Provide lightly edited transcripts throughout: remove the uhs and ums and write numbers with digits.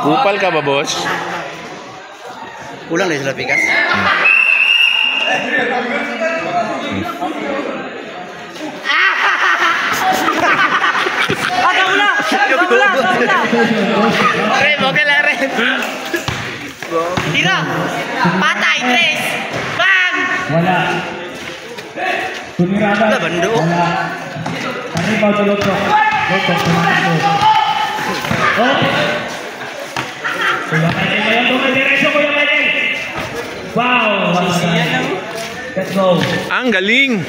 Kupal ka ba, boss? Kulang deh sila pikas. Ren, okay lang, Ren. Tira. Patay, Tres. Bang! Wala. Tumiraban. Wala, bando. Wala. Ano ba ito, Lotso? Lotso, tumatakbo. Oh! Kuya Michael ngayon, dumidiretso, Kuya Michael. Wow! Let's go. Ang galing!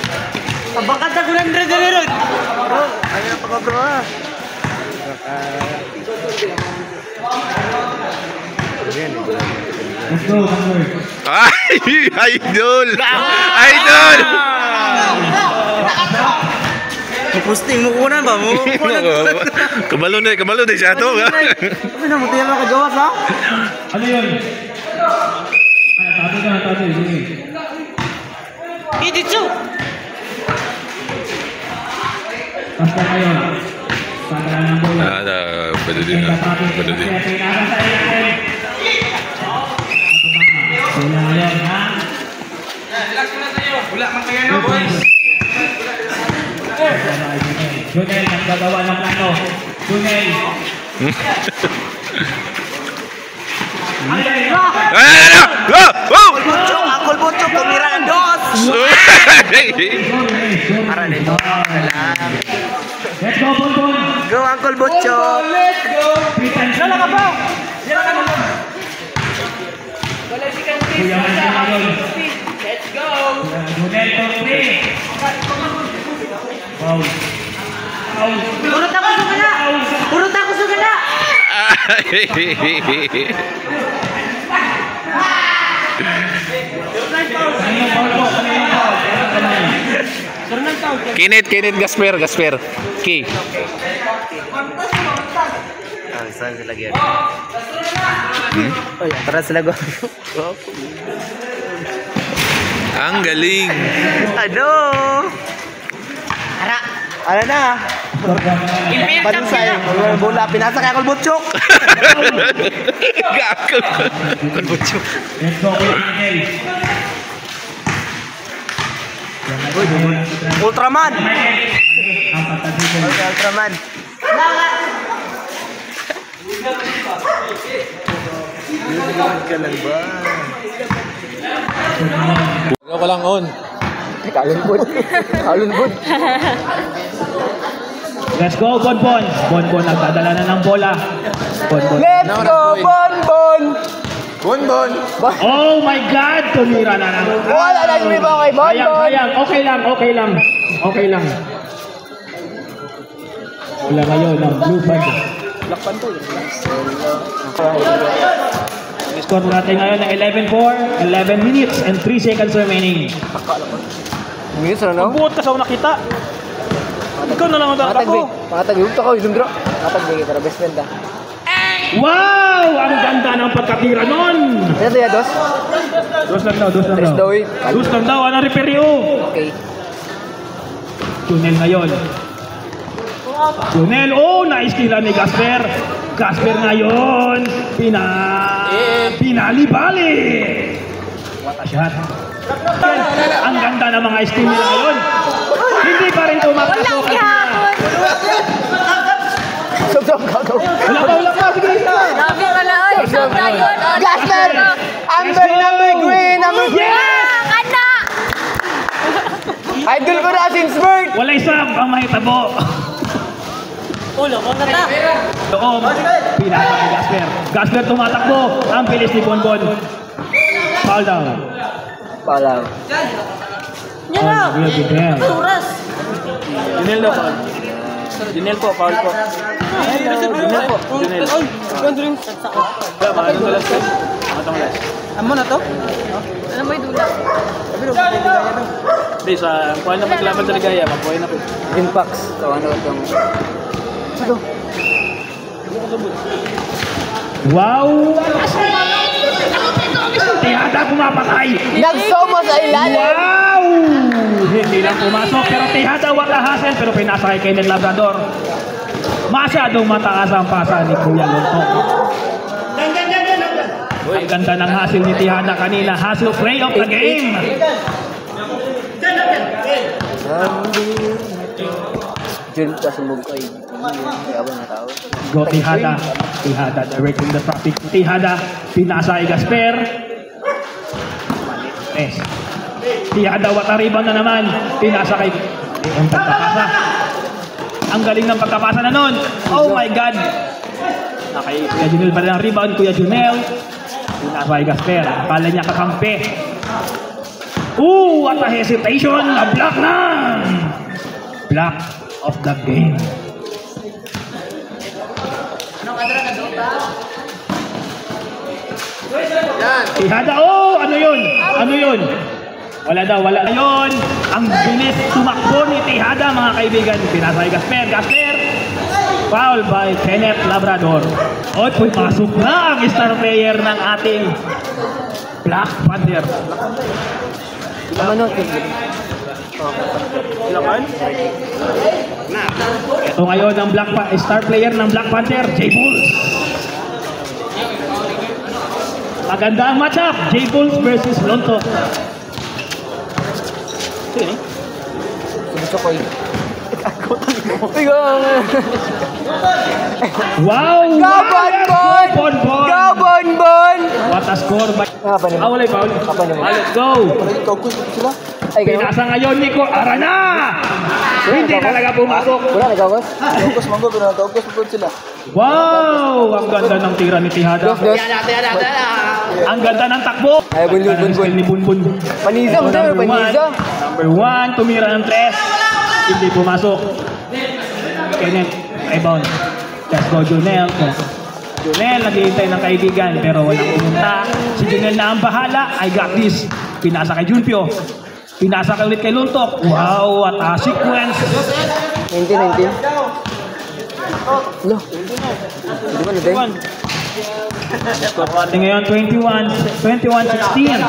Abakat ako ng Ren. Ayo na pagkagawa. Let's go, Hammer. Ay! Idol! Idol! Posting mo kunan ba mo? Kabalo na siya to. Ano na mo tiyan ka gawas ha? Ano yun? Tabi na, tabi. Sige. Iditsu. Basta ngayon. Sana ng bola. Pwede din. Pwede din. Bola ngayon, ha? Wala man kaya no, boys. Junel, naggagawa ng plano. Junel. Akol botchok tumira ng dos. Para dito. Let's go, Bonbon. Go Uncle Botchok. Wala ka ba? Kuya Michael. Let's go. Junel, complete. Wow. Urut ako sugana. Urut ako sugana. Kinit Gasper. Ki. Saan sila lagi? Oh, tara sila go. Ang galing. Ano? Ara. Ano na? Bansay. Bola pinasa kay Uncle Botchok. Gago. Uncle Botchok. Let's go, Kuya Michael. Ultraman. Ang patagin. Ultraman. Ka lang ba? Wala ko lang on. Kalunbod. Let's go, Bonbon. Bonbon, nagdadala na ng bola. Bonbon. Let's go, Bonbon. Bonbon. Oh my God! Tumira na lang. Wala na yung iba kay Bonbon. Sayang. Okay lang. Wala ngayon ng blue band. Lakpan to. Score natin ngayon ng 11-4, 11 minutes and 3 seconds remaining. Minutes na no? Buot ka sa nakita. Ikaw na lang ang ako. Pangatag. Huwag ako, Isundro. Pangatag kita, best friend ah. Wow! Ang ganda ng pagkatira nun! Ano ya, dos? Dos lang daw. Dos Dos lang daw, ano reperyo? Okay. Junel ngayon. Junel, oh! Naiskila ni Gasper. Gasper ngayon. Pinali-bali. What a shot. Ang ganda ng mga skill nila ngayon. Hindi pa rin tumakasok. Wala pa. Sige isa. Gasper! Amber number green! Number green! Kana. Idol ko na since birth! Wala isa ang mahitabo. Ulo ko na ta. Doon, pinasa ni Gasper. Gasper tumatakbo. Ang bilis ni Bonbon. Foul down. Palaw. Yan na. Good hell. Turas. Junel daw, foul. Junel po, foul po. Junel po. Junel. Ano last time? Matang last. Amo na to? Ano may dula? Hindi, sa kuha na maglaban sa ligaya. Makuha na po. Impacts. So ano itong... Ito. Wow! Tihada pumapatay! Nagsoma sa ilalim! Wow! Hindi lang pumasok pero Tihada wala hassle pero pinasa kay Kenneth Labrador. Masyadong mataas ang pasa ni Kuya Lontok. Ang ganda ng hustle ni Tihada kanina. Hustle play of the game. Diyan ka sumog ay. Abang na tao. Go Tihada. Tihada directing the traffic. Tihada, pinasa kay Gasper. Yes. Tihada, watariban na naman. Pinasa kay... Ang pagkapasa. Ang galing ng pagkapasa na nun. Oh my God. Okay, Kuya Junel pa rin ang rebound. Kuya Junel. Pinasa kay Gasper. Akala niya kakampi. What a hesitation. A block na. Block of the game. Tihada, ano yun? Ano yun? Wala daw, wala yun. Ang bilis tumakbo ni Tihada, mga kaibigan. Pinasay Gasper. Gasper, foul by Kenneth Labrador. Pumasok na ang star player ng ating Black Panther. Ano? Ito ngayon ang star player ng Black Panther, J Bulls. Maganda ang matchup, J Bulls versus Lonto. Gusto ko yun. Wow! Gabon! Gabon! What a score by... Wala foul. Let's go! Pinasa ngayon Nico Arana! Hindi talaga pumasok. Wala, nagkakos? Nagkakos manggo, pero nagkakos po sila. Wow! Ang ganda ng tira ni Tihada. Ang ganda ng takbo. Ay, Bunbun. Ni Bunbun. Paniza, Paniza. Number 1, tumira ng 3. Hindi pumasok. Kenneth, rebound. Let's go, Junel. Junel, naghihintay ng kaibigan, pero walang pumunta. Si Junel na ang bahala. I got this. Pinasa kay Junpyo. Pinasa ka ulit kay Luntok. Wow, what a sequence. 19. Lo. Hindi ba na din? Ngayon, 21-16.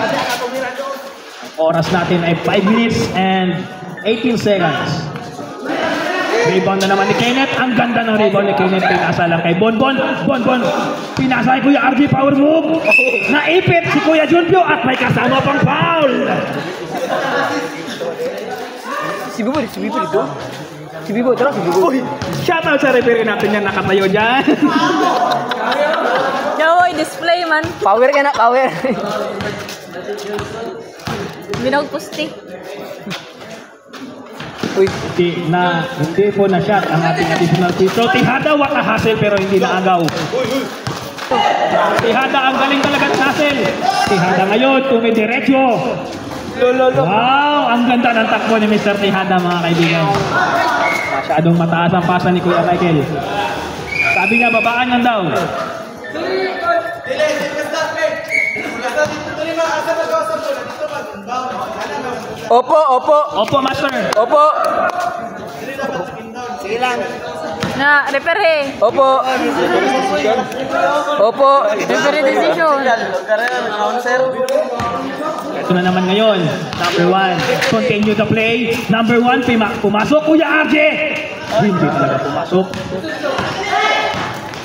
Oras natin ay 5 minutes and 18 seconds. Rebound na naman ni Kenneth. Ang ganda ng rebound ni Kenneth. Pinasa lang kay Bonbon. Bonbon. Pinasa kay Kuya RJ, power move. Naipit si Kuya Junpyo at may kasama pang foul. Si Bibo dito. Si Bibo, tara si Bibo. Shoutout sa referee natin yan nakatayo dyan. Yoy, display man. Power ka na, power. Binog pusti. Uy, Hindi po na shot ang ating additional free throw. Tihada, what a hustle pero hindi na agaw. Tihada, ang galing talaga ng hustle. Tihada ngayon, tumidiretso. Wow, ang ganda ng takbo ni Mr. Tihada, mga kaibigan. Masyadong mataas ang pasa ni Kuya Michael. Sabi nga, babaan yan daw. Opo, master. Opo. Na, referee. Opo. Referee decision. Ito na naman ngayon. Number 1, continue the play. Number 1, pumasok Kuya RJ. Hindi talaga pumasok.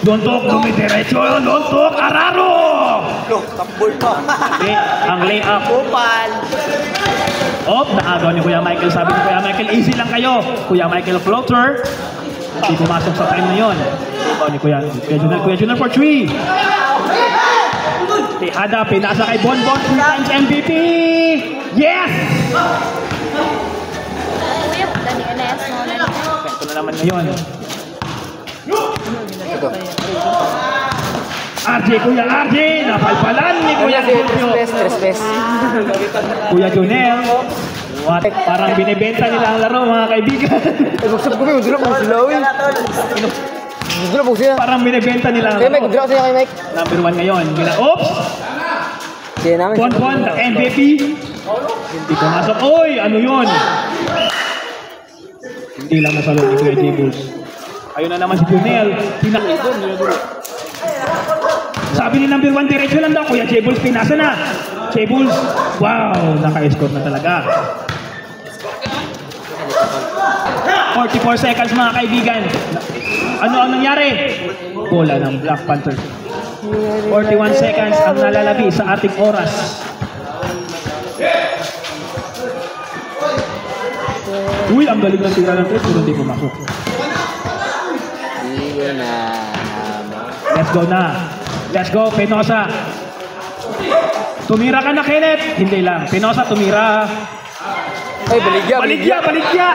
Lontok, dumidiretso. Lontok, Araro. Tambol pa. Okay, ang layup. Naagaw ni Kuya Michael. Sabi ni Kuya Michael, easy lang kayo. Kuya Michael floater. Hindi pumasok sa time na yun. Ni Kuya Junel for 3. Tihada, pinasa kay Bonbon. 3 times MVP. Yes! Kuya, dani NS mo na. Ito na naman ngayon. Kuya RJ, napalpalan ni Kuya Junel. Stress. Kuya Junel. What? Parang binibenta nila ang laro, mga kaibigan. Gusto ko may drop mo sila, uy. Drop mo sila. Parang binibenta nila ang Kay Mike, laro. drop sila kay Mike. Number 1 ngayon. Oops! Kaya namin. Bonbon, the MVP. Hindi pumasok. Oy, ano yun? Hindi lang nasalo ni Kuya J-Bulls. Ayun na naman si Junel. Sabi ni number 1, diretso lang daw. Kuya J-Bulls, pinasa na. J-Bulls, wow, naka-escort na talaga. 44 seconds mga kaibigan. Ano ang nangyari? Bola ng Black Panthers. 41 seconds ang nalalabi sa ating oras. Uy, ang galing ng tira ng 3 pero hindi pumasok. Let's go na. Let's go, Penosa. Tumira ka na, Kenneth. Hindi lang. Penosa, tumira. Ay, baligya. Baligya.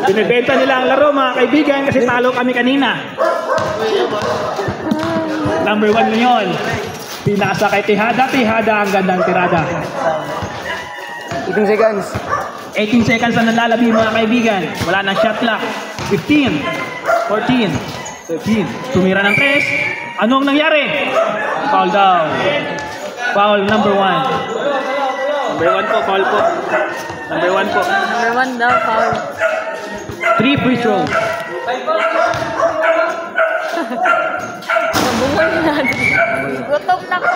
Binibenta nila ang laro, mga kaibigan, kasi talo kami kanina. Number 1 na yun. Pinasa kay Tihada. Tihada ang gandang tirada. 18 seconds. 18 seconds ang nalalabi, mga kaibigan. Wala nang shot clock. 15, 14, 13. Tumira ng 3. Ano ang nangyari? Foul down. Foul number 1. Number 1 po, foul po. Number 1 po. Number 1 daw, foul. 3 free throws. Nabungan na. Gutom na ko.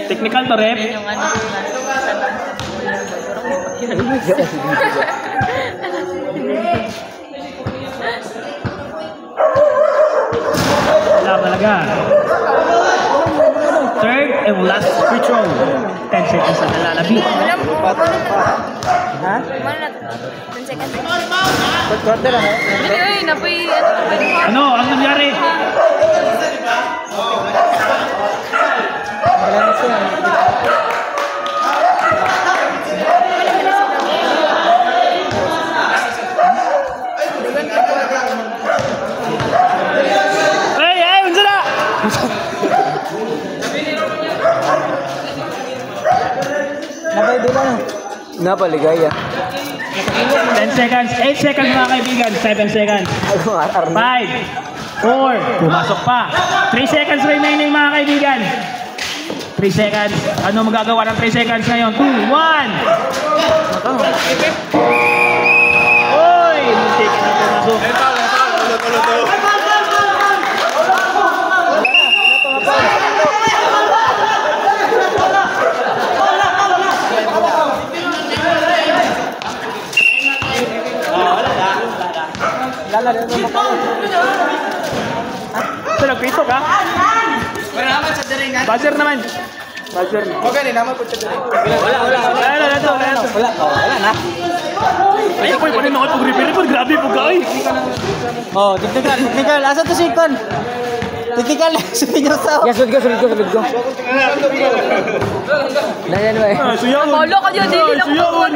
Technical to, rep. Yung ano, Wala talaga. Third and last free throw. 10 seconds ang nalalabi. wala po. Ha? Wala na. 10 seconds. Quarter na. Ay, napoy. Ano ang nangyari? Wala na siya. Ay, unsa na? Napay doon na. Napaligaya. 10 seconds, 8 seconds mga kaibigan, 7 seconds, 5, 4, pumasok pa, 3 seconds remaining mga kaibigan. 3 seconds, ano magagawa ng 3 seconds ngayon? 2, 1. Oy, muntik na pumasok. Ito, nagpito ka? Buzzer naman. Buzzer. Okay, naman po siya doon. Wala na. Ay, ako yung panin ako pag-repair. Grabe po ka, ay. Oh, technical. Asa to si Kon? Technical. Sunod ko. Yes, sunod ko. Nandiyan ba eh? Suyaon. Paulo ko yun, hindi lang Suyaon.